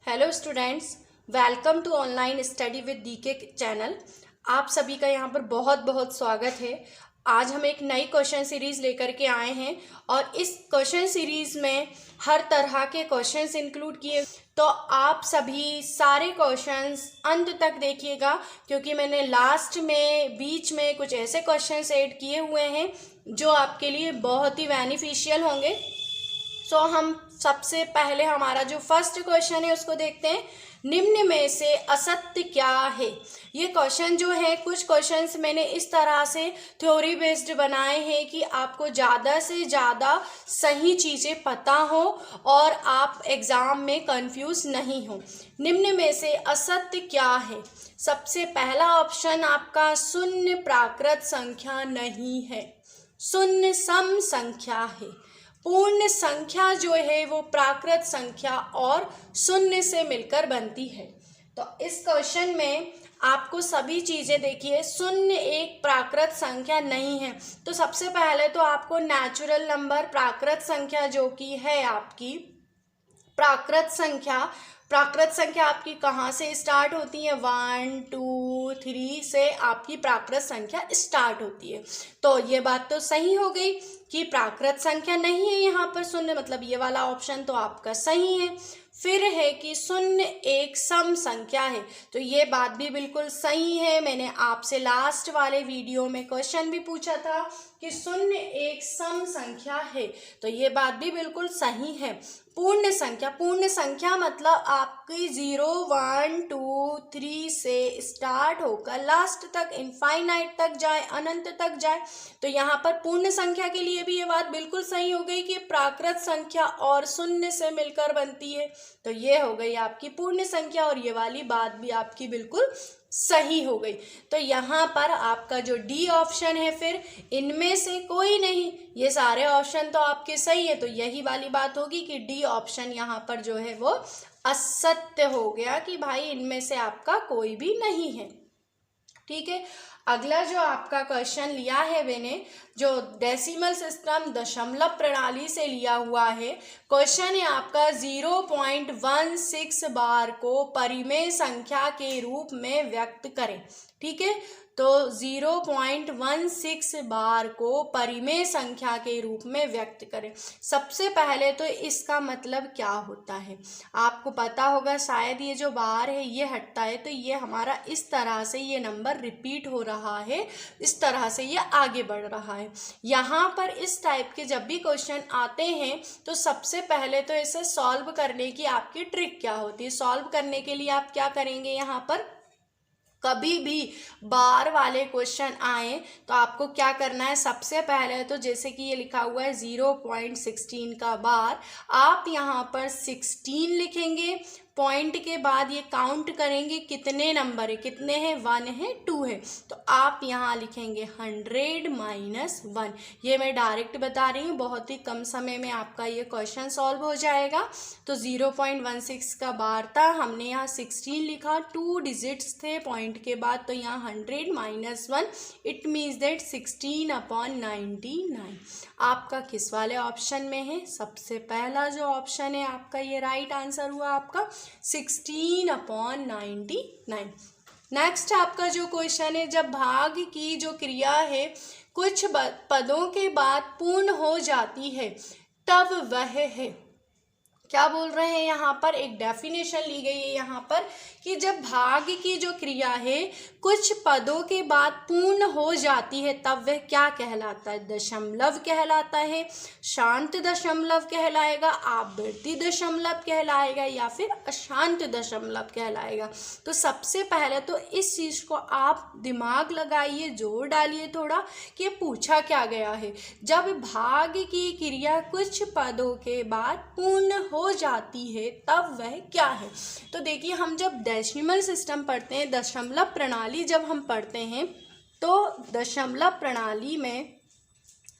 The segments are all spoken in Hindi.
Hello students, welcome to online study with DK channel. आप सभी का यहाँ पर बहुत बहुत स्वागत है। आज हम एक नई क्वेश्चन सीरीज़ लेकर के आए हैं और इस क्वेश्चन सीरीज़ में हर तरह के क्वेश्चंस इंक्लूड किए। तो आप सभी सारे क्वेश्चंस अंत तक देखिएगा, क्योंकि मैंने लास्ट में बीच में कुछ ऐसे क्वेश्चंस ऐड किए हुए हैं जो आपके लिए बहुत ही बेनिफिशियल होंगे। सो हम सबसे पहले हमारा जो फर्स्ट क्वेश्चन है उसको देखते हैं। निम्न में से असत्य क्या है? ये क्वेश्चन जो है, कुछ क्वेश्चंस मैंने इस तरह से थ्योरी बेस्ड बनाए हैं कि आपको ज़्यादा से ज़्यादा सही चीज़ें पता हो और आप एग्ज़ाम में कंफ्यूज नहीं हो। निम्न में से असत्य क्या है? सबसे पहला ऑप्शन आपका शून्य प्राकृत संख्या नहीं है, शून्य सम संख्या है। पूर्ण संख्या जो है वो प्राकृत संख्या और शून्य से मिलकर बनती है। तो इस क्वेश्चन में आपको सभी चीज़ें देखिए, शून्य एक प्राकृत संख्या नहीं है। तो सबसे पहले तो आपको नेचुरल नंबर प्राकृत संख्या जो कि है आपकी प्राकृत संख्या आपकी कहाँ से स्टार्ट होती है? 1 2 3 से आपकी प्राकृत संख्या स्टार्ट होती है। तो ये बात तो सही हो गई कि प्राकृत संख्या नहीं है यहाँ पर शून्य, मतलब ये वाला ऑप्शन तो आपका सही है। फिर है कि शून्य एक सम संख्या है, तो ये बात भी बिल्कुल सही है। मैंने आपसे लास्ट वाले वीडियो में क्वेश्चन भी पूछा था कि शून्य एक सम संख्या है, तो ये बात भी बिल्कुल सही है। पूर्ण संख्या मतलब आपकी 0 1 2 3 से स्टार्ट होकर लास्ट तक इनफाइनाइट तक जाए, अनंत तक जाए। तो यहाँ पर पूर्ण संख्या के लिए भी ये बात बिल्कुल सही हो गई कि प्राकृत संख्या और शून्य से मिलकर बनती है। तो ये हो गई आपकी पूर्ण संख्या और ये वाली बात भी आपकी बिल्कुल सही हो गई। तो यहाँ पर आपका जो डी ऑप्शन है, फिर इनमें से कोई नहीं, ये सारे ऑप्शन तो आपके सही है। तो यही वाली बात होगी कि डी ऑप्शन यहाँ पर जो है वो असत्य हो गया कि भाई इनमें से आपका कोई भी नहीं है। ठीक है, अगला जो आपका क्वेश्चन लिया है मैंने, जो डेसिमल सिस्टम दशमलव प्रणाली से लिया हुआ है। क्वेश्चन है आपका 0.16 बार को परिमेय संख्या के रूप में व्यक्त करें। ठीक है, तो 0.16 बार को परिमेय संख्या के रूप में व्यक्त करें। सबसे पहले तो इसका मतलब क्या होता है आपको पता होगा शायद। ये जो बार है ये हटता है, तो ये हमारा इस तरह से ये नंबर रिपीट हो रहा है, इस तरह से ये आगे बढ़ रहा है। यहाँ पर इस टाइप के जब भी क्वेश्चन आते हैं तो सबसे पहले तो इसे सॉल्व करने की आपकी ट्रिक क्या होती है? सॉल्व करने के लिए आप क्या करेंगे, यहाँ पर कभी भी बार वाले क्वेश्चन आए तो आपको क्या करना है? सबसे पहले तो जैसे कि ये लिखा हुआ है 0.16 का बार, आप यहाँ पर 16 लिखेंगे। पॉइंट के बाद ये काउंट करेंगे कितने नंबर है, कितने हैं? 1 है, 2 है, तो आप यहाँ लिखेंगे 100 - 1। ये मैं डायरेक्ट बता रही हूँ, बहुत ही कम समय में आपका ये क्वेश्चन सॉल्व हो जाएगा। तो 0.16 का बार था, हमने यहाँ 16 लिखा, 2 डिजिट्स थे पॉइंट के बाद, तो यहाँ 100 - 1, इट मीन्स दैट 16/99 आपका किस वाले ऑप्शन में है? सबसे पहला जो ऑप्शन है आपका, ये राइट आंसर हुआ आपका 16/99। नेक्स्ट आपका जो क्वेश्चन है, जब भाग की जो क्रिया है कुछ पदों के बाद पूर्ण हो जाती है तब वह है। क्या बोल रहे हैं यहाँ पर? एक डेफिनेशन ली गई है यहाँ पर कि जब भाग की जो क्रिया है कुछ पदों के बाद पूर्ण हो जाती है तब वह क्या कहलाता है? दशमलव कहलाता है, शांत दशमलव कहलाएगा, आवर्ती दशमलव कहलाएगा, या फिर अशांत दशमलव कहलाएगा। तो सबसे पहले तो इस चीज़ को आप दिमाग लगाइए, जोर डालिए थोड़ा कि पूछा क्या गया है। जब भाग की क्रिया कुछ पदों के बाद पूर्ण हो जाती है तब वह क्या है? तो देखिए, हम जब डेसिमल सिस्टम पढ़ते हैं, दशमलव प्रणाली जब हम पढ़ते हैं, तो दशमलव प्रणाली में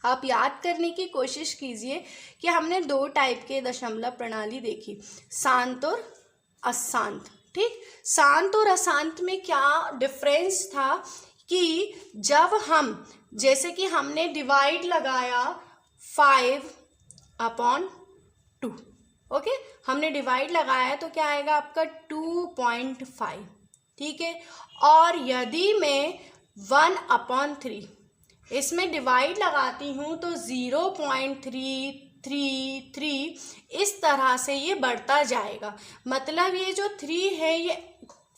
आप याद करने की कोशिश कीजिए कि हमने 2 टाइप के दशमलव प्रणाली देखी, शांत और अशांत। ठीक, शांत और अशांत में क्या डिफरेंस था कि जब हम, जैसे कि हमने डिवाइड लगाया 5/2, ओके, हमने डिवाइड लगाया तो क्या आएगा आपका 2.5, ठीक है। और यदि मैं 1/3 इसमें डिवाइड लगाती हूँ तो 0.333 इस तरह से ये बढ़ता जाएगा। मतलब ये जो 3 है ये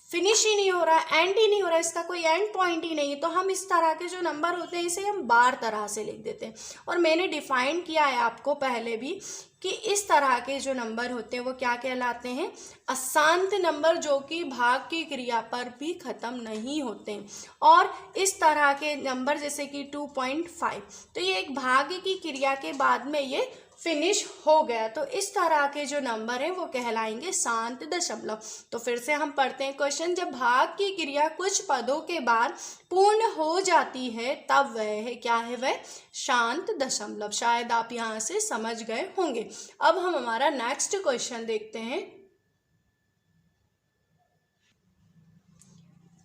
फिनिश ही नहीं हो रहा है, एंड ही नहीं हो रहा है, इसका कोई एंड पॉइंट ही नहीं है। तो हम इस तरह के जो नंबर होते हैं इसे हम बार तरह से लिख देते हैं। और मैंने डिफाइन किया है आपको पहले भी कि इस तरह के जो नंबर होते हैं वो क्या कहलाते हैं, अशांत नंबर, जो कि भाग की क्रिया पर भी ख़त्म नहीं होते हैं। और इस तरह के नंबर जैसे कि 2.5, तो ये एक भाग की क्रिया के बाद में ये फिनिश हो गया, तो इस तरह के जो नंबर हैं वो कहलाएंगे शांत दशमलव। तो फिर से हम पढ़ते हैं क्वेश्चन, जब भाग की क्रिया कुछ पदों के बाद पूर्ण हो जाती है तब वह है, क्या है वह, शांत दशमलव। शायद आप यहाँ से समझ गए होंगे। अब हम हमारा नेक्स्ट क्वेश्चन देखते हैं।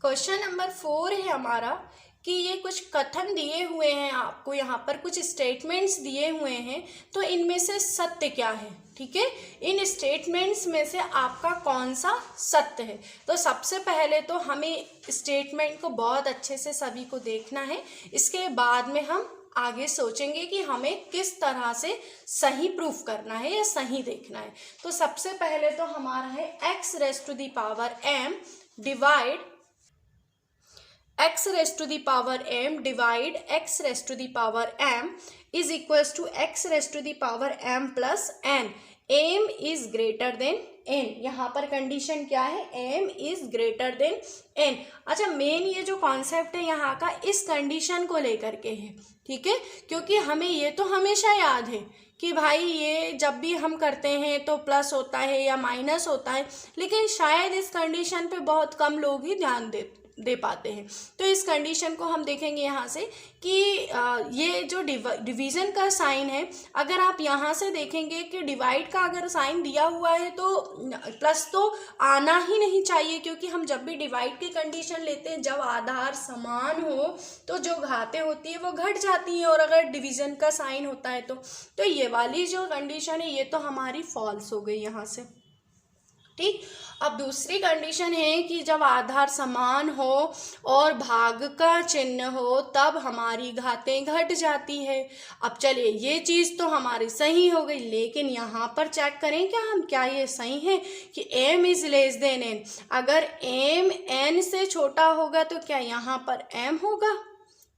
क्वेश्चन नंबर 4 है हमारा कि ये कुछ कथन दिए हुए हैं आपको, यहाँ पर कुछ स्टेटमेंट्स दिए हुए हैं, तो इनमें से सत्य क्या है, ठीक है। इन स्टेटमेंट्स में से आपका कौन सा सत्य है। तो सबसे पहले तो हमें स्टेटमेंट को बहुत अच्छे से सभी को देखना है, इसके बाद में हम आगे सोचेंगे कि हमें किस तरह से सही प्रूफ करना है या सही देखना है। तो सबसे पहले तो हमारा है x raise to the power m divide x raise to the power m divide x raise to the power m is equals to x raise to the power m plus n। m is greater than n, यहाँ पर कंडीशन क्या है, m is greater than n। अच्छा, मेन ये जो कॉन्सेप्ट है यहाँ का इस कंडीशन को लेकर के है, ठीक है, क्योंकि हमें ये तो हमेशा याद है कि भाई ये जब भी हम करते हैं तो प्लस होता है या माइनस होता है, लेकिन शायद इस कंडीशन पे बहुत कम लोग ही ध्यान दे पाते हैं। तो इस कंडीशन को हम देखेंगे यहाँ से कि ये जो डिवीज़न का साइन है, अगर आप यहाँ से देखेंगे कि डिवाइड का अगर साइन दिया हुआ है तो प्लस तो आना ही नहीं चाहिए, क्योंकि हम जब भी डिवाइड की कंडीशन लेते हैं, जब आधार समान हो तो जो घातें होती है वो घट जाती हैं, और अगर डिवीज़न का साइन होता है तो ये वाली जो कंडीशन है ये तो हमारी फॉल्स हो गई यहाँ से, ठीक। अब दूसरी कंडीशन है कि जब आधार समान हो और भाग का चिन्ह हो तब हमारी घातें घट जाती है। अब चलिए ये चीज़ तो हमारी सही हो गई, लेकिन यहाँ पर चेक करें क्या ये सही है कि m is less than n। अगर m n से छोटा होगा तो क्या यहाँ पर m होगा,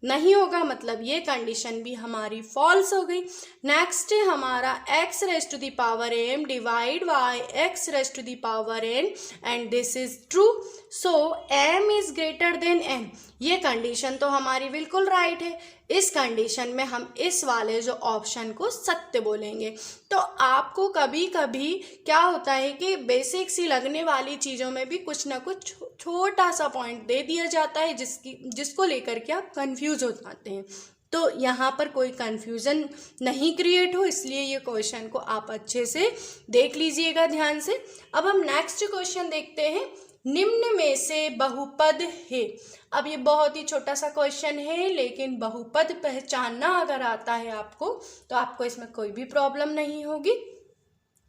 नहीं होगा, मतलब ये कंडीशन भी हमारी फॉल्स हो गई। नेक्स्ट है हमारा x raise to the power m divide by x raise to the power n and this is true, so m is greater than n। ये कंडीशन तो हमारी बिल्कुल राइट है। इस कंडीशन में हम इस वाले जो ऑप्शन को सत्य बोलेंगे। तो आपको कभी कभी क्या होता है कि बेसिक सी लगने वाली चीज़ों में भी कुछ ना कुछ छोटा सा पॉइंट दे दिया जाता है जिसको लेकर के आप कंफ्यूज हो जाते हैं। तो यहाँ पर कोई कंफ्यूजन नहीं क्रिएट हो, इसलिए ये क्वेश्चन को आप अच्छे से देख लीजिएगा ध्यान से। अब हम नेक्स्ट क्वेश्चन देखते हैं, निम्न में से बहुपद है। अब ये बहुत ही छोटा सा क्वेश्चन है, लेकिन बहुपद पहचानना अगर आता है आपको तो आपको इसमें कोई भी प्रॉब्लम नहीं होगी।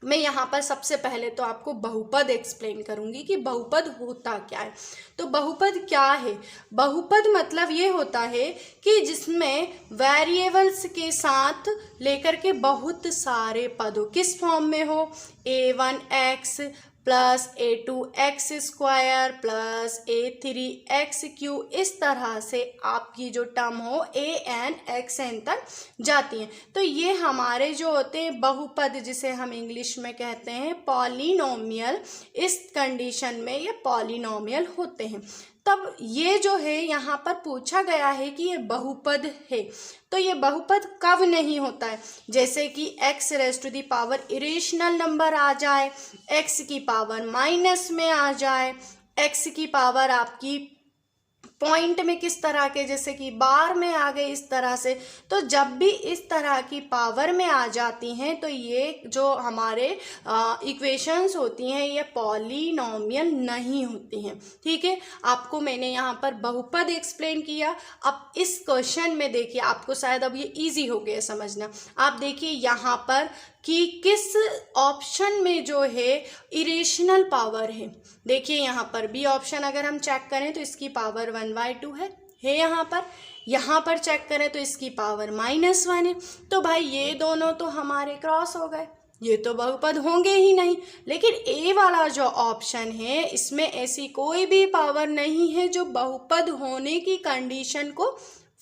मैं यहाँ पर सबसे पहले तो आपको बहुपद एक्सप्लेन करूँगी कि बहुपद होता क्या है। तो बहुपद क्या है, बहुपद मतलब ये होता है कि जिसमें वेरिएबल्स के साथ लेकर के बहुत सारे पदों किस फॉर्म में हो, a1x plus a2x square plus a3x Q, इस तरह से आपकी जो टर्म हो an xn तक जाती हैं। तो ये हमारे जो होते हैं बहुपद, जिसे हम इंग्लिश में कहते हैं पॉलिनोमियल, इस कंडीशन में ये पॉलिनोमियल होते हैं। तब ये जो है यहाँ पर पूछा गया है कि ये बहुपद है, तो ये बहुपद कब नहीं होता है, जैसे कि x raise to the power irrational number आ जाए, x की पावर माइनस में आ जाए, x की पावर आपकी पॉइंट में किस तरह के, जैसे कि बार में आ गए इस तरह से। तो जब भी इस तरह की पावर में आ जाती हैं तो ये जो हमारे इक्वेशंस होती हैं ये पॉलिनॉमियल नहीं होती हैं। ठीक है, आपको मैंने यहाँ पर बहुपद एक्सप्लेन किया। अब इस क्वेश्चन में देखिए, आपको शायद अब ये इजी हो गया समझना। आप देखिए यहाँ पर कि किस ऑप्शन में जो है इरेशनल पावर है। देखिए यहाँ पर बी ऑप्शन अगर हम चेक करें तो इसकी पावर 1/2 है यहाँ पर चेक करें तो इसकी पावर -1 है। तो भाई ये दोनों तो हमारे क्रॉस हो गए, ये तो बहुपद होंगे ही नहीं। लेकिन ए वाला जो ऑप्शन है इसमें ऐसी कोई भी पावर नहीं है जो बहुपद होने की कंडीशन को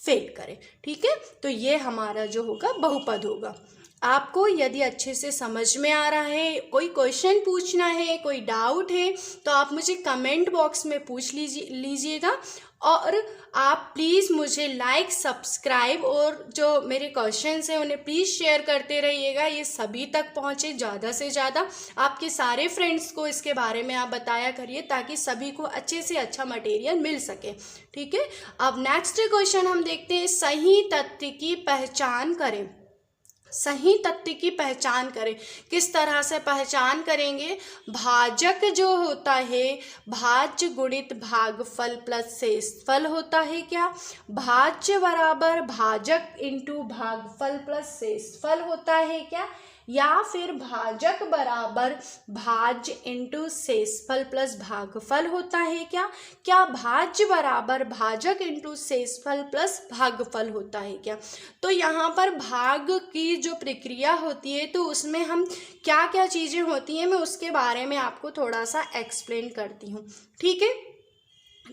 फेल करे। ठीक है, तो ये हमारा जो होगा बहुपद होगा। आपको यदि अच्छे से समझ में आ रहा है, कोई क्वेश्चन पूछना है, कोई डाउट है, तो आप मुझे कमेंट बॉक्स में पूछ लीजिएगा। और आप प्लीज़ मुझे लाइक, सब्सक्राइब और जो मेरे क्वेश्चंस हैं उन्हें प्लीज़ शेयर करते रहिएगा, ये सभी तक पहुँचे ज़्यादा से ज़्यादा। आपके सारे फ्रेंड्स को इसके बारे में आप बताया करिए ताकि सभी को अच्छे से अच्छा मटेरियल मिल सके। ठीक है, अब नेक्स्ट क्वेश्चन हम देखते हैं, सही तथ्य की पहचान करें। सही तथ्य की पहचान करें, किस तरह से पहचान करेंगे? भाजक जो होता है भाज्य गुणित भागफल प्लस शेषफल होता है क्या? भाज्य बराबर भाजक इंटू भागफल प्लस शेषफल होता है क्या? या फिर भाजक बराबर भाज्य इंटू शेषफल प्लस भागफल होता है क्या? क्या भाज्य बराबर भाजक इंटू शेषफल प्लस भागफल होता है क्या? तो यहाँ पर भाग की जो प्रक्रिया होती है तो उसमें हम क्या क्या चीज़ें होती हैं मैं उसके बारे में आपको थोड़ा सा एक्सप्लेन करती हूँ। ठीक है,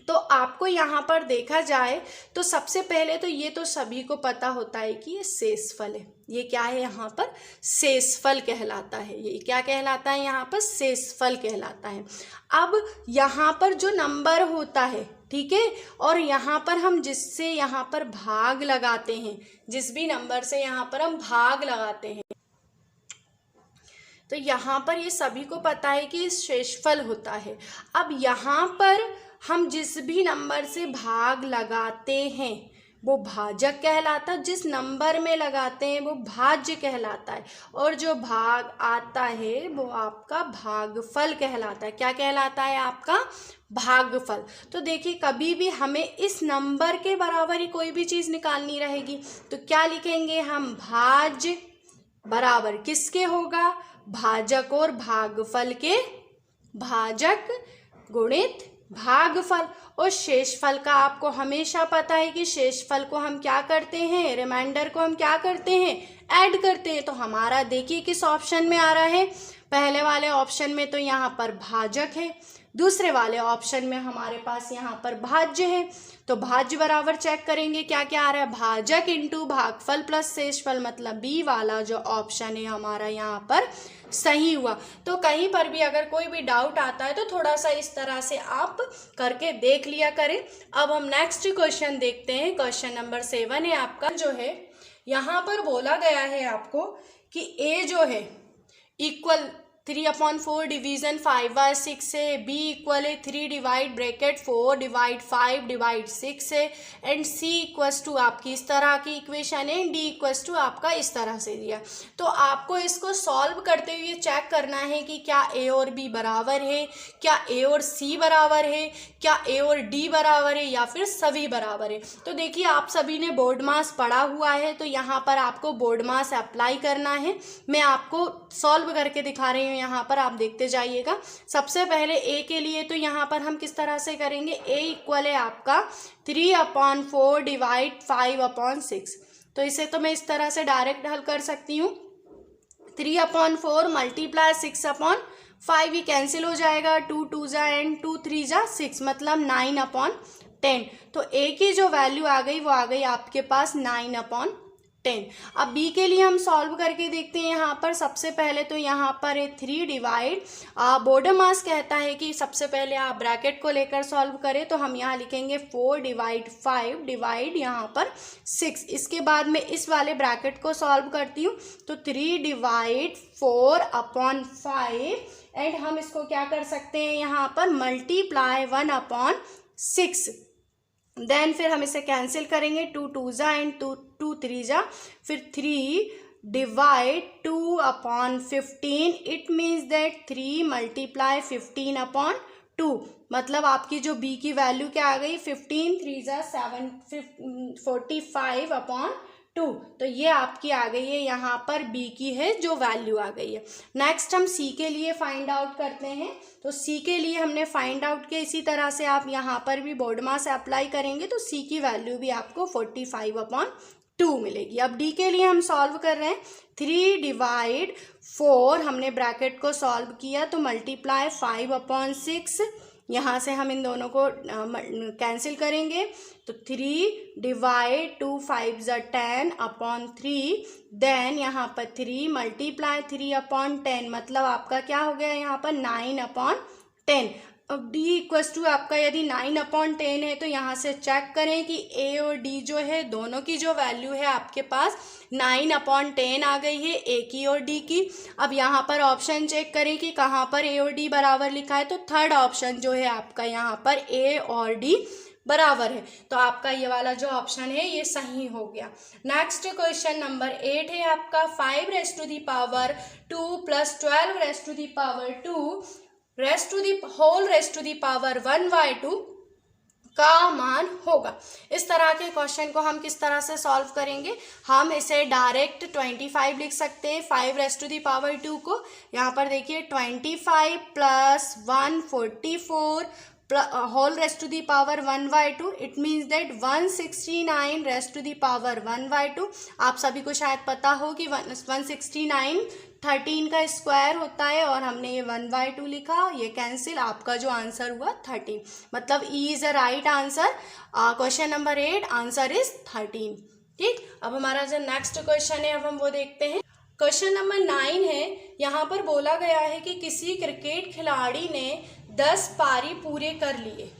तो आपको यहाँ पर देखा जाए तो सबसे पहले तो ये तो सभी को पता होता है कि ये शेषफल है। ये क्या है? यहाँ पर शेषफल कहलाता है। ये क्या कहलाता है? यहाँ पर शेषफल कहलाता है। अब यहाँ पर जो नंबर होता है, ठीक है, और यहाँ पर हम जिससे यहाँ पर भाग लगाते हैं, जिस भी नंबर से यहाँ पर हम भाग लगाते हैं, तो यहाँ पर ये सभी को पता है कि शेषफल होता है। अब यहाँ पर हम जिस भी नंबर से भाग लगाते हैं वो भाजक कहलाता है, जिस नंबर में लगाते हैं वो भाज्य कहलाता है, और जो भाग आता है वो आपका भागफल कहलाता है। क्या कहलाता है? आपका भागफल। तो देखिए, कभी भी हमें इस नंबर के बराबर ही कोई भी चीज़ निकालनी रहेगी तो क्या लिखेंगे हम? भाज्य बराबर किसके होगा? भाजक और भागफल के, भाजक गुणित भागफल। और शेषफल का आपको हमेशा पता है कि शेषफल को हम क्या करते हैं? रिमाइंडर को हम क्या करते हैं? ऐड करते हैं। तो हमारा देखिए किस ऑप्शन में आ रहा है। पहले वाले ऑप्शन में तो यहाँ पर भाजक है, दूसरे वाले ऑप्शन में हमारे पास यहाँ पर भाज्य है। तो भाज्य बराबर चेक करेंगे क्या क्या आ रहा है? भाजक इंटू भागफल प्लस शेषफल, मतलब बी वाला जो ऑप्शन है हमारा यहाँ पर सही हुआ। तो कहीं पर भी अगर कोई भी डाउट आता है तो थोड़ा सा इस तरह से आप करके देख लिया करें। अब हम नेक्स्ट क्वेश्चन देखते हैं। क्वेश्चन नंबर 7 है आपका, जो है यहाँ पर बोला गया है आपको कि ए जो है इक्वल 3/4 डिवीजन 5/6 है, बी इक्वल है 3 डिवाइड ब्रैकेट 4 डिवाइड 5 डिवाइड 6 है, एंड सी इक्वल्स टू आपकी इस तरह की इक्वेशन है, डी इक्वल्स टू आपका इस तरह से दिया। तो आपको इसको सॉल्व करते हुए चेक करना है कि क्या ए और बी बराबर है, क्या ए और सी बराबर है, क्या ए और डी बराबर है, या फिर सभी बराबर है। तो देखिए, आप सभी ने बोर्ड मास पढ़ा हुआ है तो यहाँ पर आपको बोर्ड मास अप्लाई करना है। मैं आपको सॉल्व करके दिखा रही हूँ, यहाँ पर आप देखते जाइएगा। सबसे पहले ए के लिए तो यहाँ पर हम किस तरह से करेंगे? ए इक्वल है आपका 3/4 डिवाइड 5/6। तो इसे तो मैं इस तरह से डायरेक्ट हल कर सकती हूँ। 3/4 मल्टीप्लाई 6/5, ये कैंसिल हो जाएगा। 2 2 जा एंड 2 3 जा 6, मतलब 9/10। तो ए की जो वैल्यू आ गई वो आ गई आपके पास 9/10। अब बी के लिए हम सॉल्व करके देखते हैं। यहाँ पर सबसे पहले तो यहाँ पर है 3 डिवाइड, बोर्ड मास कहता है कि सबसे पहले आप ब्रैकेट को लेकर सॉल्व करें, तो हम यहाँ लिखेंगे 4 डिवाइड 5 डिवाइड यहाँ पर 6। इसके बाद में इस वाले ब्रैकेट को सॉल्व करती हूँ, तो 3 डिवाइड 4/5, एंड हम इसको क्या कर सकते हैं यहाँ पर मल्टीप्लाई 1/6। देन फिर हम इसे कैंसिल करेंगे, 2 2 जा एंड 2 3 जा, फिर 3 divide 2 upon 15, it means that 3 multiply 15 upon 2, मतलब आपकी जो b की वैल्यू क्या आ गई, 15 3 जा 7 45 अपॉन 2, तो ये आपकी आ गई है यहाँ पर b की है जो वैल्यू आ गई है। नेक्स्ट हम c के लिए फाइंड आउट करते हैं, तो c के लिए हमने फाइंड आउट किया, इसी तरह से आप यहाँ पर भी बोर्ड मास अप्लाई करेंगे तो c की वैल्यू भी आपको 45 अपॉन 2 मिलेगी। अब d के लिए हम सॉल्व कर रहे हैं, 3 डिवाइड 4 हमने ब्रैकेट को सॉल्व किया तो मल्टीप्लाई 5 अपॉन 6, यहाँ से हम इन दोनों को कैंसिल करेंगे तो 3 डिवाइड 2 5 ज़ा 10 अपॉन 3, देन यहाँ पर 3 मल्टीप्लाई 3 अपॉन 10, मतलब आपका क्या हो गया यहाँ पर 9 अपॉन 10। अब d इक्वल्स टू आपका यदि 9 अपॉन 10 है तो यहाँ से चेक करें कि a और d जो है दोनों की जो वैल्यू है आपके पास 9 अपॉन 10 आ गई है a की और d की। अब यहाँ पर ऑप्शन चेक करें कि कहाँ पर a और d बराबर लिखा है, तो थर्ड ऑप्शन जो है आपका यहाँ पर a और d बराबर है, तो आपका ये वाला जो ऑप्शन है ये सही हो गया। नेक्स्ट क्वेश्चन नंबर 8 है आपका 5 raise to the power 2 plus 12 raise to the power 2 raise to the whole raise to the power 1/2 का मान होगा। इस तरह के क्वेश्चन को हम किस तरह से सॉल्व करेंगे, हम इसे डायरेक्ट 25 लिख सकते हैं 5 रेज़ टू दी पावर 2 को। यहाँ पर देखिए 25 plus 1 44 whole raise to the power 1/2, it means that 169 raise to the power 1/2। आप सभी को शायद पता हो कि 169 13 का स्क्वायर होता है और हमने ये 1/2 लिखा, ये कैंसिल, आपका जो आंसर हुआ 13, मतलब E is a right answer. Question number 8 answer is 13। ठीक, अब हमारा जो नेक्स्ट क्वेश्चन है अब हम वो देखते हैं। क्वेश्चन नंबर 9 है, यहाँ पर बोला गया है कि किसी क्रिकेट खिलाड़ी ने 10 पारी पूरे कर लिए।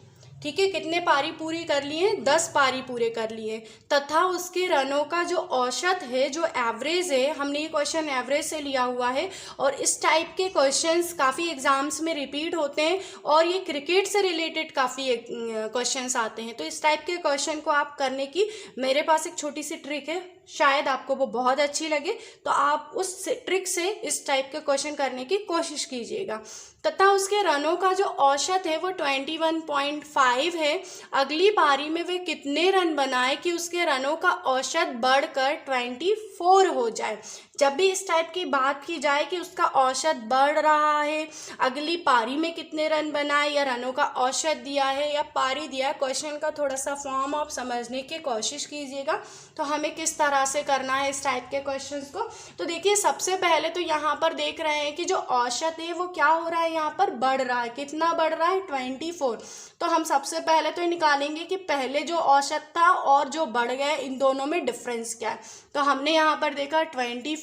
ठीक है, कितने पारी पूरी कर लिए, 10 पारी पूरे कर लिए, तथा उसके रनों का जो औसत है, जो एवरेज है, हमने ये क्वेश्चन एवरेज से लिया हुआ है और इस टाइप के क्वेश्चंस काफ़ी एग्जाम्स में रिपीट होते हैं और ये क्रिकेट से रिलेटेड काफ़ी क्वेश्चंस आते हैं। तो इस टाइप के क्वेश्चन को आप करने की मेरे पास एक छोटी सी ट्रिक है, शायद आपको वो बहुत अच्छी लगे, तो आप उस ट्रिक से इस टाइप के क्वेश्चन करने की कोशिश कीजिएगा। तथा उसके रनों का जो औसत है वो 21.5 है, अगली पारी में वे कितने रन बनाए कि उसके रनों का औसत बढ़कर 24 हो जाए। जब भी इस टाइप की बात की जाए कि उसका औसत बढ़ रहा है, अगली पारी में कितने रन बनाए या रनों का औसत दिया है या पारी दिया है, क्वेश्चन का थोड़ा सा फॉर्म आप समझने की कोशिश कीजिएगा। तो हमें किस तरह से करना है इस टाइप के क्वेश्चंस को, तो देखिए सबसे पहले तो यहाँ पर देख रहे हैं कि जो औसत है वो क्या हो रहा है, यहाँ पर बढ़ रहा है। कितना बढ़ रहा है, 24। तो हम सबसे पहले तो निकालेंगे कि पहले जो औसत था और जो बढ़ गया इन दोनों में डिफरेंस क्या है। तो हमने यहाँ पर देखा 24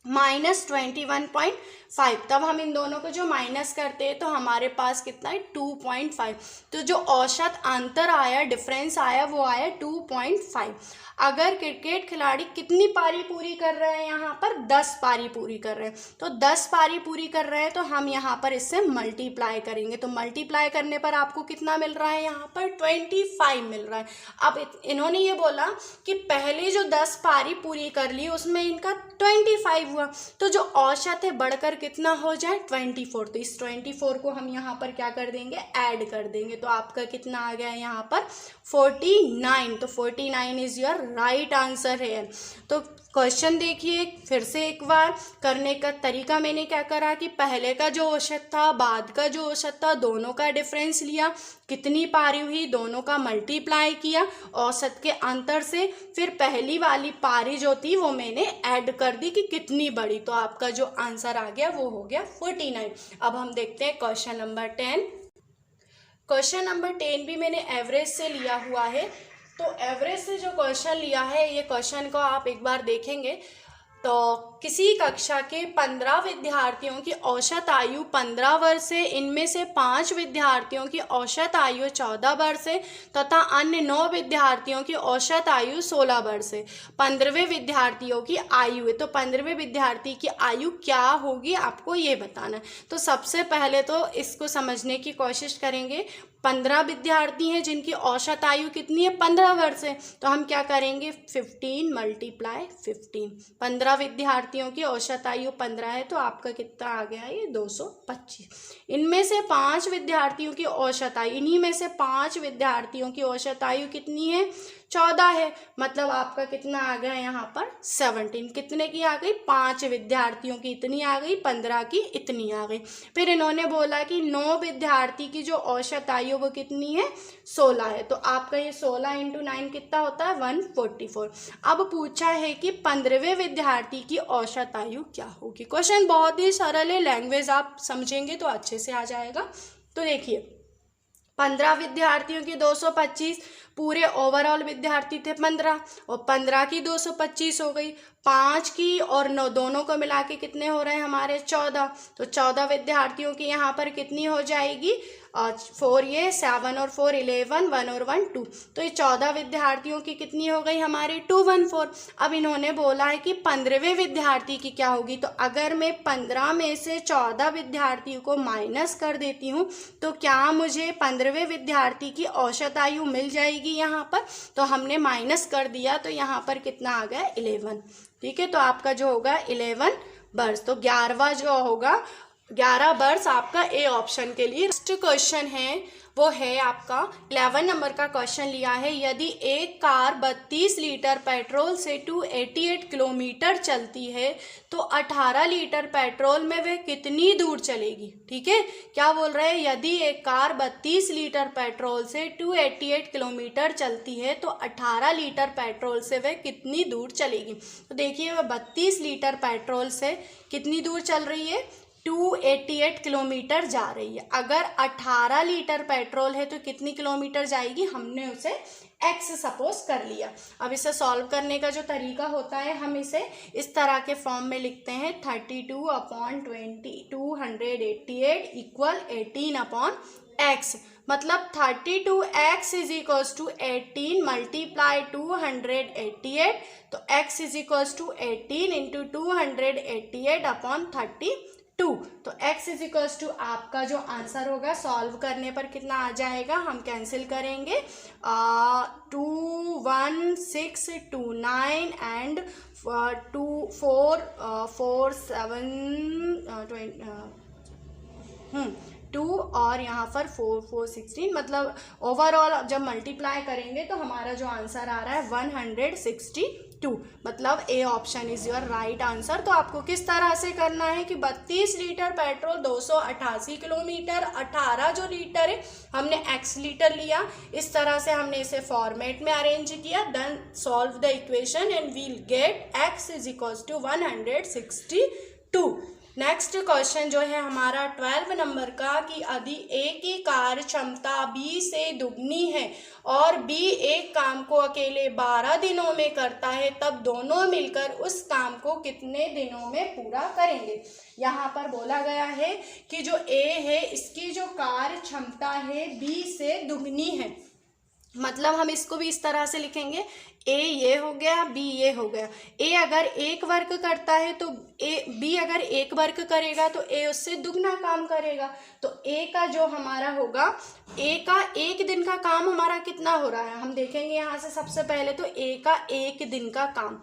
माइनस 21.5, तब हम इन दोनों को जो माइनस करते हैं तो हमारे पास कितना है 2.5। तो जो औसत अंतर आया, डिफरेंस आया, वो आया 2.5। अगर क्रिकेट खिलाड़ी कितनी पारी पूरी कर रहे हैं, यहाँ पर 10 पारी पूरी कर रहे हैं, तो 10 पारी पूरी कर रहे हैं तो हम यहाँ पर इससे मल्टीप्लाई करेंगे। तो मल्टीप्लाई करने पर आपको कितना मिल रहा है, यहाँ पर 25 मिल रहा है। अब इन्होंने ये बोला कि पहले जो 10 पारी पूरी कर ली उसमें इनका 25 हुआ, तो जो औसत है बढ़कर कितना हो जाए 24। तो इस 24 को हम यहाँ पर क्या कर देंगे, ऐड कर देंगे, तो आपका कितना आ गया यहाँ पर 49। तो 49 इज योर राइट आंसर है। तो क्वेश्चन देखिए फिर से एक बार, करने का तरीका मैंने क्या करा कि पहले का जो औसत था, बाद का जो औसत था, दोनों का डिफरेंस लिया, कितनी पारी हुई दोनों का मल्टीप्लाई किया औसत के अंतर से, फिर पहली वाली पारी जो थी वो मैंने ऐड कर दी कि कितनी बड़ी, तो आपका जो आंसर आ गया वो हो गया 49। अब हम देखते हैं क्वेश्चन नंबर 10। क्वेश्चन नंबर 10 भी मैंने एवरेज से लिया हुआ है। तो एवरेज से जो क्वेश्चन लिया है, ये क्वेश्चन को आप एक बार देखेंगे तो किसी कक्षा के 15 विद्यार्थियों की औसत आयु 15 वर्ष है, इनमें से 5 विद्यार्थियों की औसत आयु 14 वर्ष है तथा अन्य 9 विद्यार्थियों की औसत आयु 16 वर्ष है। 15वें विद्यार्थियों की आयु है, तो 15वें विद्यार्थी की आयु क्या होगी आपको ये बताना है। तो सबसे पहले तो इसको समझने की कोशिश करेंगे। 15 विद्यार्थी हैं जिनकी औसत आयु कितनी है, 15 वर्ष है, तो हम क्या करेंगे 15 × 15। 15 विद्यार्थियों की औसत आयु 15 है, तो आपका कितना आ गया ये 225। इनमें से 5 विद्यार्थियों की औसत आयु, इन्हीं में से 5 विद्यार्थियों की औसत आयु कितनी है, 14 है, मतलब आपका कितना आ गया यहाँ पर 17। कितने की आ गई, 5 विद्यार्थियों की इतनी आ गई, 15 की इतनी आ गई। फिर इन्होंने बोला कि 9 विद्यार्थी की जो औसत आयु वो कितनी है, 16 है, तो आपका ये 16 × 9 कितना होता है 144। अब पूछा है कि 15वें विद्यार्थी की औसत आयु क्या होगी। क्वेश्चन बहुत ही सरल है, लैंग्वेज आप समझेंगे तो अच्छे से आ जाएगा। तो देखिए 15 विद्यार्थियों की 225, पूरे ओवरऑल विद्यार्थी थे 15 और 15 की 225 हो गई, 5 की और 9 दोनों को मिला के कितने हो रहे हैं हमारे 14। तो 14 विद्यार्थियों की यहाँ पर कितनी हो जाएगी 4 ये 7 और 4 11, 1 और 1 2, तो ये 14 विद्यार्थियों की कितनी हो गई हमारी 214। अब इन्होंने बोला है कि 15वें विद्यार्थी की क्या होगी। तो अगर मैं 15 में से 14 विद्यार्थियों को माइनस कर देती हूँ तो क्या मुझे 15वें विद्यार्थी की औसत आयु मिल जाएगी यहाँ पर। तो हमने माइनस कर दिया तो यहाँ पर कितना आ गया 11। ठीक है, तो आपका जो होगा 11 वर्ष, तो 11वां जो होगा 11 वर्ष आपका ए ऑप्शन के लिए। नेक्स्ट क्वेश्चन है वो है आपका 11 नंबर का क्वेश्चन लिया है। यदि एक कार 32 लीटर पेट्रोल से 288 किलोमीटर चलती है तो 18 लीटर पेट्रोल में वह कितनी दूर चलेगी। ठीक है, क्या बोल रहे हैं, यदि एक कार 32 लीटर पेट्रोल से 288 किलोमीटर चलती है तो 18 लीटर पेट्रोल से वह कितनी दूर चलेगी। तो देखिए वह 32 लीटर पेट्रोल से कितनी दूर चल रही है, 288 किलोमीटर जा रही है। अगर 18 लीटर पेट्रोल है तो कितनी किलोमीटर जाएगी, हमने उसे x सपोज कर लिया। अब इसे सॉल्व करने का जो तरीका होता है हम इसे इस तरह के फॉर्म में लिखते हैं 32/20 288 इक्वल 18/x, मतलब 32x is equals to 18 multiply 288, तो x is equals to 18 into 288/32। तो x इज इक्वल्स टू आपका जो आंसर होगा सॉल्व करने पर कितना आ जाएगा, हम कैंसिल करेंगे 2 1 6 2 9 एंड 2 4 4 7 2 और यहाँ पर 4 4 16, मतलब ओवरऑल जब मल्टीप्लाई करेंगे तो हमारा जो आंसर आ रहा है 162, मतलब A option is your right answer. तो आपको किस तरह से करना है कि 32 लीटर पेट्रोल 288 किलोमीटर, 18 जो लीटर है हमने x लीटर लिया, इस तरह से हमने इसे फॉर्मेट में अरेंज किया, then solve the equation and we'll get x is equals to 162। Next question जो है हमारा 12 नंबर का कि यदि ए की कार्य क्षमता बी से दुगनी है और बी एक काम को अकेले 12 दिनों में करता है तब दोनों मिलकर उस काम को कितने दिनों में पूरा करेंगे। यहाँ पर बोला गया है कि जो ए है इसकी जो कार्य क्षमता है बी से दुगनी है, मतलब हम इसको भी इस तरह से लिखेंगे, ए ये हो गया बी ये हो गया। ए अगर एक वर्क करता है तो बी अगर एक वर्क करेगा तो ए उससे दुगना काम करेगा। तो ए का जो हमारा होगा, ए का एक दिन का काम हमारा कितना हो रहा है हम देखेंगे यहाँ से। सबसे पहले तो ए का एक दिन का काम,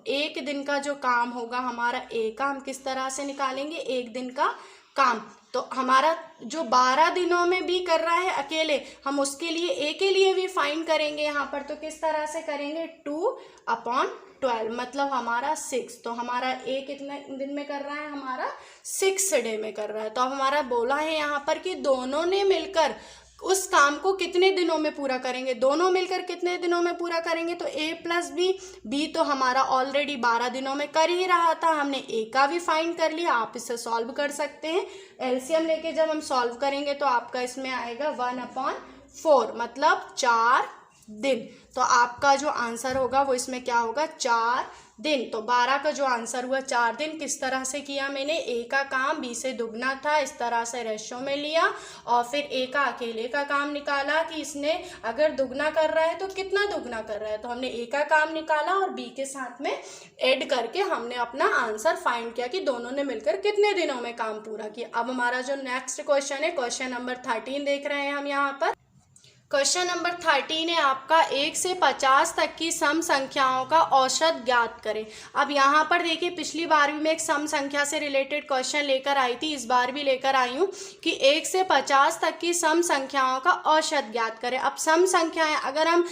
एक दिन का जो काम होगा हमारा ए का हम किस तरह से निकालेंगे, एक दिन का काम। तो हमारा जो 12 दिनों में भी कर रहा है अकेले, हम उसके लिए ए के लिए भी फाइंड करेंगे यहाँ पर। तो किस तरह से करेंगे 2/12, मतलब हमारा 6। तो हमारा ए कितने दिन में कर रहा है, हमारा 6 डे में कर रहा है। तो अब हमारा बोला है यहाँ पर कि दोनों ने मिलकर उस काम को कितने दिनों में पूरा करेंगे, दोनों मिलकर कितने दिनों में पूरा करेंगे। तो a प्लस बी तो हमारा ऑलरेडी 12 दिनों में कर ही रहा था, हमने a का भी फाइंड कर लिया। आप इसे सॉल्व कर सकते हैं, एलसीएम लेके जब हम सॉल्व करेंगे तो आपका इसमें आएगा 1/4, मतलब 4 दिन। तो आपका जो आंसर होगा वो इसमें क्या होगा 4 दिन। तो 12 का जो आंसर हुआ 4 दिन। किस तरह से किया मैंने, ए का काम बी से दुगना था, इस तरह से रेशो में लिया और फिर ए का अकेले का काम निकाला कि इसने अगर दुगना कर रहा है तो कितना दुगना कर रहा है, तो हमने ए का काम निकाला और बी के साथ में ऐड करके हमने अपना आंसर फाइंड किया कि दोनों ने मिलकर कितने दिनों में काम पूरा किया। अब हमारा जो नेक्स्ट क्वेश्चन है, क्वेश्चन नंबर 13 देख रहे हैं हम यहाँ पर। क्वेश्चन नंबर 13 है आपका 1 से 50 तक की सम संख्याओं का औसत ज्ञात करें। अब यहाँ पर देखिए, पिछली बार भी मैं एक सम संख्या से रिलेटेड क्वेश्चन लेकर आई थी, इस बार भी लेकर आई हूँ कि 1 से 50 तक की सम संख्याओं का औसत ज्ञात करें। अब सम संख्याएं अगर हम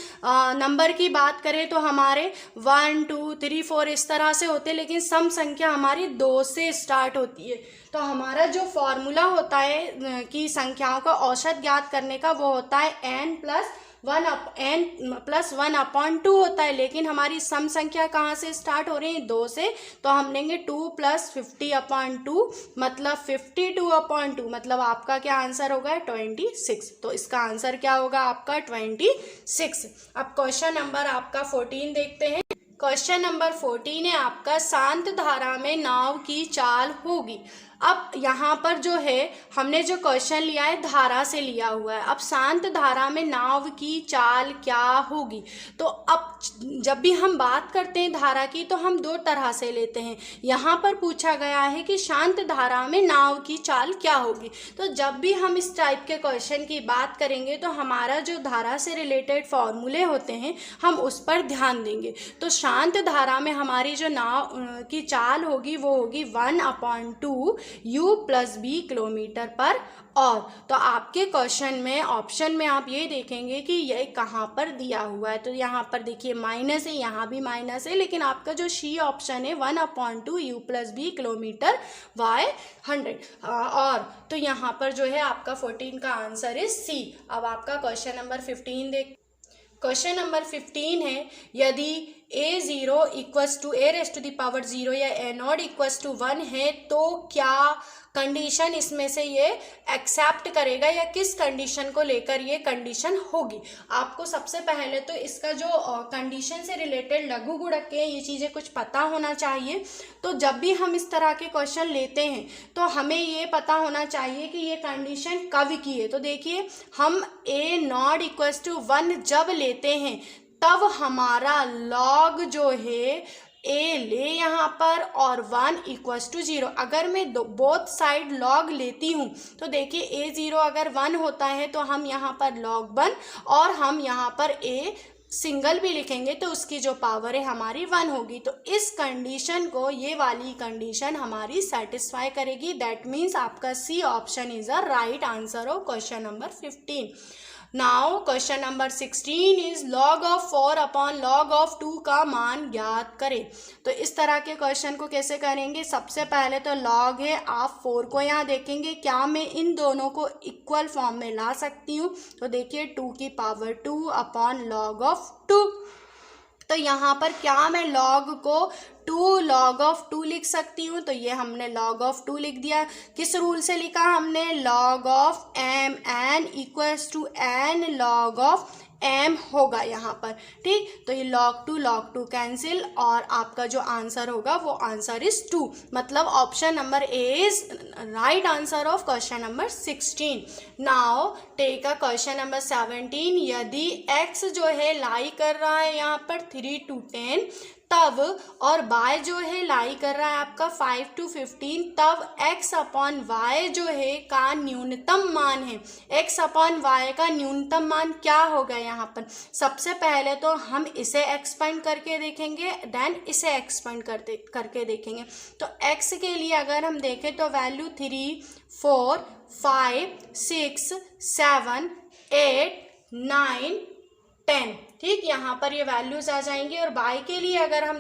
नंबर की बात करें तो हमारे 1 2 3 4 इस तरह से होते हैं, लेकिन सम संख्या हमारी 2 से स्टार्ट होती है। तो हमारा जो फॉर्मूला होता है कि संख्याओं का औसत ज्ञात करने का, वो होता है n प्लस 1 अपॉन 2 होता है, लेकिन हमारी सम संख्या कहाँ से स्टार्ट हो रही है, 2 से। तो हम लेंगे 2 प्लस 50 अपॉन 2 मतलब 52 अपॉन 2, मतलब आपका क्या आंसर होगा 26। तो इसका आंसर क्या होगा आपका 26। अब क्वेश्चन नंबर आपका 14 देखते हैं। क्वेश्चन नंबर 14 है आपका, शांत धारा में नाव की चाल होगी। अब यहाँ पर जो है हमने जो क्वेश्चन लिया है धारा से लिया हुआ है। अब शांत धारा में नाव की चाल क्या होगी, तो अब जब भी हम बात करते हैं धारा की तो हम 2 तरह से लेते हैं। यहाँ पर पूछा गया है कि शांत धारा में नाव की चाल क्या होगी। तो जब भी हम इस टाइप के क्वेश्चन की बात करेंगे तो हमारा जो धारा से रिलेटेड फॉर्मूले होते हैं हम उस पर ध्यान देंगे। तो शांत धारा में हमारी जो नाव की चाल होगी वो होगी 1/2 u प्लस बी किलोमीटर पर और। तो आपके क्वेश्चन में ऑप्शन में आप ये देखेंगे कि ये कहाँ पर दिया हुआ है, तो यहाँ पर देखिए माइनस है, यहाँ भी माइनस है, लेकिन आपका जो सी ऑप्शन है 1/2 u plus B kilometre y 100 और। तो यहाँ पर जो है आपका 14 का आंसर है सी। अब आपका क्वेश्चन नंबर 15 देख। क्वेश्चन नंबर 15 है, यदि a0 इक्वल्स टू a⁻0 या a0 इक्वल्स टू 1 है तो क्या कंडीशन इसमें से ये एक्सेप्ट करेगा या किस कंडीशन को लेकर ये कंडीशन होगी। आपको सबसे पहले तो इसका जो कंडीशन से रिलेटेड लघु गुणक के ये चीज़ें कुछ पता होना चाहिए। तो जब भी हम इस तरह के क्वेश्चन लेते हैं तो हमें ये पता होना चाहिए कि ये कंडीशन कब की है। तो देखिए, हम a0 इक्वल्स टू 1 जब लेते हैं तब हमारा लॉग जो है ए ले यहाँ पर और 1 इक्वल्स टू 0। अगर मैं बोथ साइड लॉग लेती हूँ तो देखिए a0 अगर 1 होता है तो हम यहाँ पर log 1 और हम यहाँ पर a सिंगल भी लिखेंगे तो उसकी जो पावर है हमारी 1 होगी। तो इस कंडीशन को, ये वाली कंडीशन हमारी सेटिस्फाई करेगी। दैट मीन्स आपका C option is a right answer of question number 15। Now question number 16 is log of 4 upon log of 2 का मान ज्ञात करें। तो इस तरह के क्वेश्चन को कैसे करेंगे, सबसे पहले तो log है, आप 4 को यहाँ देखेंगे, क्या मैं इन दोनों को इक्वल फॉर्म में ला सकती हूँ। तो देखिए 2 की पावर 2 अपॉन log ऑफ 2। तो यहाँ पर क्या मैं log को 2 log ऑफ 2 लिख सकती हूँ। तो ये हमने log ऑफ 2 लिख दिया। किस रूल से लिखा हमने, log of m n equals to n log of m होगा यहाँ पर, ठीक। तो ये log 2 कैंसिल और आपका जो आंसर होगा वो आंसर इज 2। मतलब option number A is right answer of question number 16। Now take a question number 17। यदि x जो है लाई कर रहा है यहाँ पर 3 to 10 तब, और y जो है लाई कर रहा है आपका 5 to 15, तब x अपॉन y जो है का न्यूनतम मान है। x अपॉन y का न्यूनतम मान क्या होगा यहाँ पर। सबसे पहले तो हम इसे एक्सपेंड करके देखेंगे, देन इसे एक्सपेंड करके देखेंगे। तो x के लिए अगर हम देखें तो वैल्यू 3 4 5 6 7 8 9 10, ठीक। यहाँ पर ये वैल्यूज आ जाएंगी। और y के लिए अगर हम,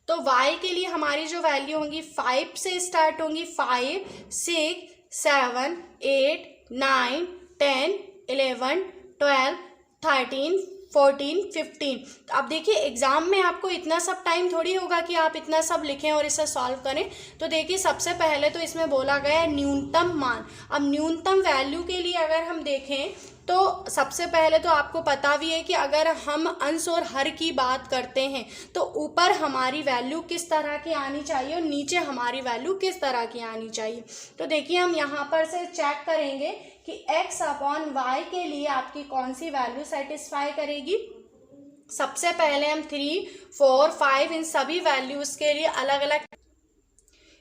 तो y के लिए हमारी जो वैल्यू होंगी 5 से स्टार्ट होंगी, 5 6 7 8 9 10 11 12 13 14 15। तो अब देखिए एग्जाम में आपको इतना सब टाइम थोड़ी होगा कि आप इतना सब लिखें और इसे सॉल्व करें। तो देखिए सबसे पहले तो इसमें बोला गया है न्यूनतम मान। अब न्यूनतम वैल्यू के लिए अगर हम देखें तो सबसे पहले तो आपको पता भी है कि अगर हम अंश और हर की बात करते हैं तो ऊपर हमारी वैल्यू किस तरह की आनी चाहिए और नीचे हमारी वैल्यू किस तरह की आनी चाहिए। तो देखिए हम यहाँ पर से चेक करेंगे कि x अपॉन वाई के लिए आपकी कौन सी वैल्यू सेटिस्फाई करेगी। सबसे पहले हम 3, 4, 5 इन सभी वैल्यूज़ के लिए अलग अलग,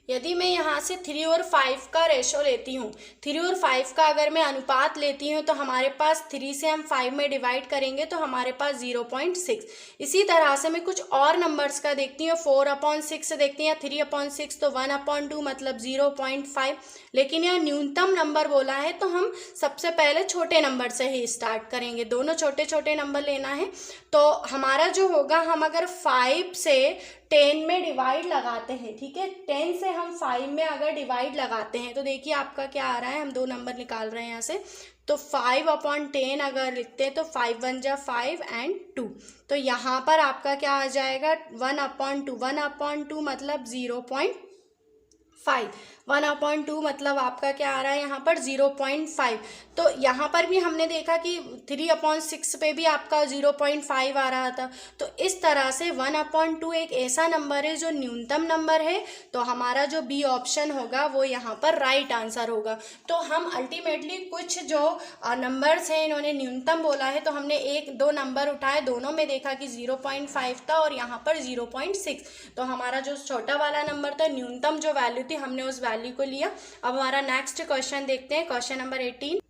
यदि मैं यहाँ से 3 और 5 का रेशो लेती हूँ, 3 और 5 का अगर मैं अनुपात लेती हूँ तो हमारे पास 3 से हम 5 में डिवाइड करेंगे तो हमारे पास 0.6। इसी तरह से मैं कुछ और नंबर्स का देखती हूँ, 4/6 देखती हैं, 3/6 तो 1/2 मतलब 0.5। लेकिन यह न्यूनतम नंबर बोला है तो हम सबसे पहले छोटे नंबर से ही स्टार्ट करेंगे, दोनों छोटे छोटे नंबर लेना है। तो हमारा जो होगा, हम अगर 5 से 10 में डिवाइड लगाते हैं, ठीक है, 10 से हम 5 में अगर डिवाइड लगाते हैं तो देखिए आपका क्या आ रहा है, हम दो नंबर निकाल रहे हैं यहाँ से। तो 5/10 अगर लिखते हैं तो 5 1 जा 5 एंड 2, तो यहाँ पर आपका क्या आ जाएगा 1/2, 1/2 मतलब 0.5, 1/2 मतलब आपका क्या आ रहा है यहाँ पर 0.5। तो यहाँ पर भी हमने देखा कि 3/6 पे भी आपका 0.5 आ रहा था। तो इस तरह से 1/2 एक ऐसा नंबर है जो न्यूनतम नंबर है, तो हमारा जो बी ऑप्शन होगा वो यहाँ पर राइट आंसर होगा। तो हम अल्टीमेटली कुछ जो नंबर्स हैं इन्होंने न्यूनतम बोला है, तो हमने 1-2 नंबर उठाए, दोनों में देखा कि 0.5 था और यहाँ पर 0.6। तो हमारा जो छोटा वाला नंबर था, न्यूनतम जो वैल्यू थी, हमने उस वैल्यू को लिया। अब हमारा नेक्स्ट क्वेश्चन देखते हैं, क्वेश्चन नंबर 18,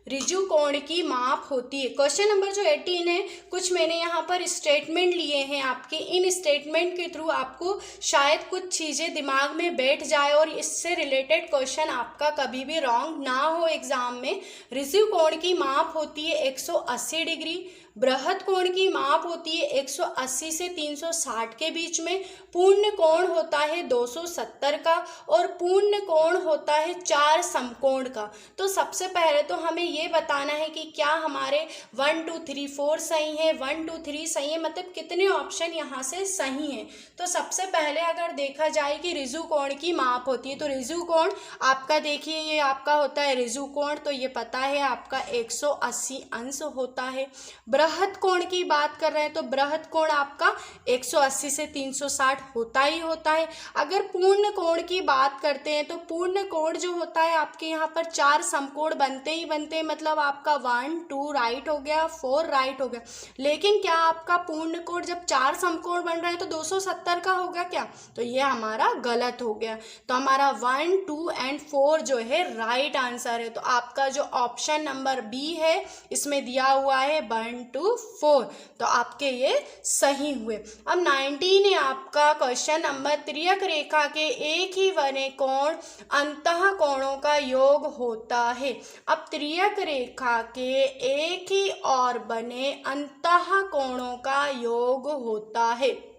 ऋजु कोण की माप होती है। क्वेश्चन नंबर जो 18 है, कुछ मैंने यहाँ पर स्टेटमेंट लिए हैं आपके, इन स्टेटमेंट के थ्रू आपको शायद कुछ चीज़ें दिमाग में बैठ जाए और इससे रिलेटेड क्वेश्चन आपका कभी भी रॉन्ग ना हो एग्जाम में। ऋजु कोण की माप होती है 180 डिग्री, बृहद कोण की माप होती है 180 से 360 के बीच में, पूर्ण कोण होता है 270 का और पूर्ण कोण होता है 4 समकोण का। तो सबसे पहले तो हमें ये बताना है कि क्या हमारे 1 2 3 4 सही है, 1 2 3 सही है, मतलब कितने ऑप्शन यहाँ से सही हैं। तो सबसे पहले अगर देखा जाए कि ऋजु कोण की माप होती है, तो ऋजु कोण आपका देखिए ये आपका होता है ऋजु कोण, तो ये पता है आपका 180 अंश होता है। बृहद कोण की बात कर रहे हैं तो बृहद कोण आपका 180 से 360 होता ही होता है। अगर पूर्ण कोण की बात करते हैं तो पूर्ण कोण जो होता है आपके यहाँ पर 4 समकोण बनते ही बनते हैं, मतलब आपका 1 2 राइट हो गया, 4 राइट हो गया। लेकिन क्या आपका पूर्ण कोण जब 4 समकोण बन रहे हैं तो 270 का होगा क्या? तो ये हमारा गलत हो गया। तो हमारा 1 2 एंड 4 जो है राइट आंसर है। तो आपका जो ऑप्शन नंबर बी है इसमें दिया हुआ है 1 2 4, तो आपके ये सही हुए। अब 19 है आपका क्वेश्चन नंबर, तिर्यक रेखा के एक ही बने कोण अंतः कोणों का योग होता है। अब तिर्यक रेखा के एक ही और बने अंतः कोणों का योग होता है।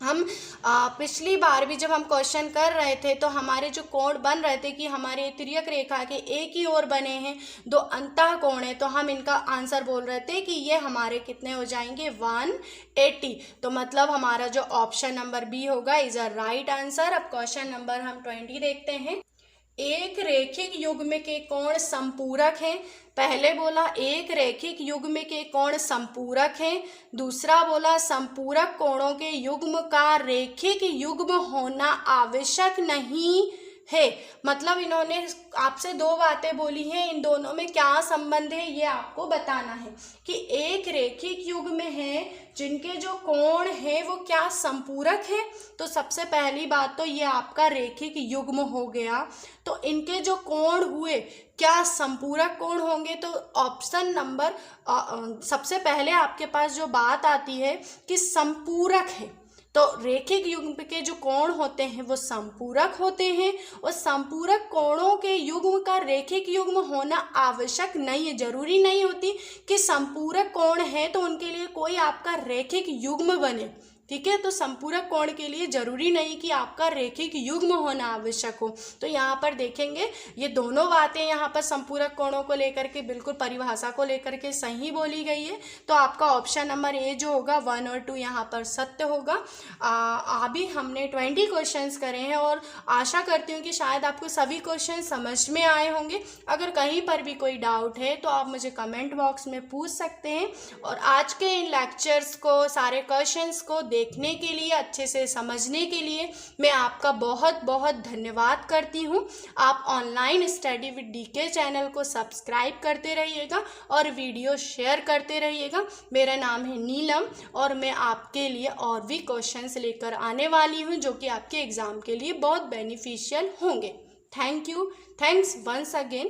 हम पिछली बार भी जब हम क्वेश्चन कर रहे थे तो हमारे जो कोण बन रहे थे कि हमारे तिर्यक रेखा के एक ही ओर बने हैं 2 अंतः कोण है, तो हम इनका आंसर बोल रहे थे कि ये हमारे कितने हो जाएंगे 180। तो मतलब हमारा जो ऑप्शन नंबर बी होगा इज अ राइट आंसर। अब क्वेश्चन नंबर हम 20 देखते हैं, एक रेखिक युग्म के कोण संपूरक हैं। पहले बोला एक रेखिक युग्म के कोण संपूरक हैं, दूसरा बोला संपूरक कोणों के युग्म का रेखिक युग्म होना आवश्यक नहीं है। मतलब इन्होंने आपसे 2 बातें बोली हैं, इन दोनों में क्या संबंध है ये आपको बताना है कि एक रेखिक युग्म है जिनके जो कोण है वो क्या संपूरक है। तो सबसे पहली बात तो ये आपका रेखिक युग्म हो गया, तो इनके जो कोण हुए क्या संपूरक कोण होंगे। तो ऑप्शन नंबर सबसे पहले आपके पास जो बात आती है कि संपूरक है, तो रेखिक युग्म के जो कोण होते हैं वो संपूरक होते हैं और संपूरक कोणों के युग्म का रेखिक युग्म होना आवश्यक नहीं है। जरूरी नहीं होती कि संपूरक कोण है तो उनके लिए कोई आपका रेखिक युग्म बने, ठीक है। तो संपूरक कोण के लिए जरूरी नहीं कि आपका रेखिक युग्म होना आवश्यक हो। तो यहाँ पर देखेंगे ये दोनों बातें यहाँ पर संपूरक कोणों को लेकर के बिल्कुल परिभाषा को लेकर के सही बोली गई है। तो आपका ऑप्शन नंबर ए जो होगा 1 और 2 यहाँ पर सत्य होगा। अभी हमने 20 क्वेश्चंस करे हैं और आशा करती हूँ कि शायद आपको सभी क्वेश्चन समझ में आए होंगे। अगर कहीं पर भी कोई डाउट है तो आप मुझे कमेंट बॉक्स में पूछ सकते हैं। और आज के इन लेक्चर्स को, सारे क्वेश्चंस को देखने के लिए, अच्छे से समझने के लिए मैं आपका बहुत बहुत धन्यवाद करती हूँ। आप online study with DK channel को सब्सक्राइब करते रहिएगा और वीडियो शेयर करते रहिएगा। मेरा नाम है नीलम और मैं आपके लिए और भी क्वेश्चंस लेकर आने वाली हूँ जो कि आपके एग्ज़ाम के लिए बहुत बेनिफिशियल होंगे। Thank you, thanks once again.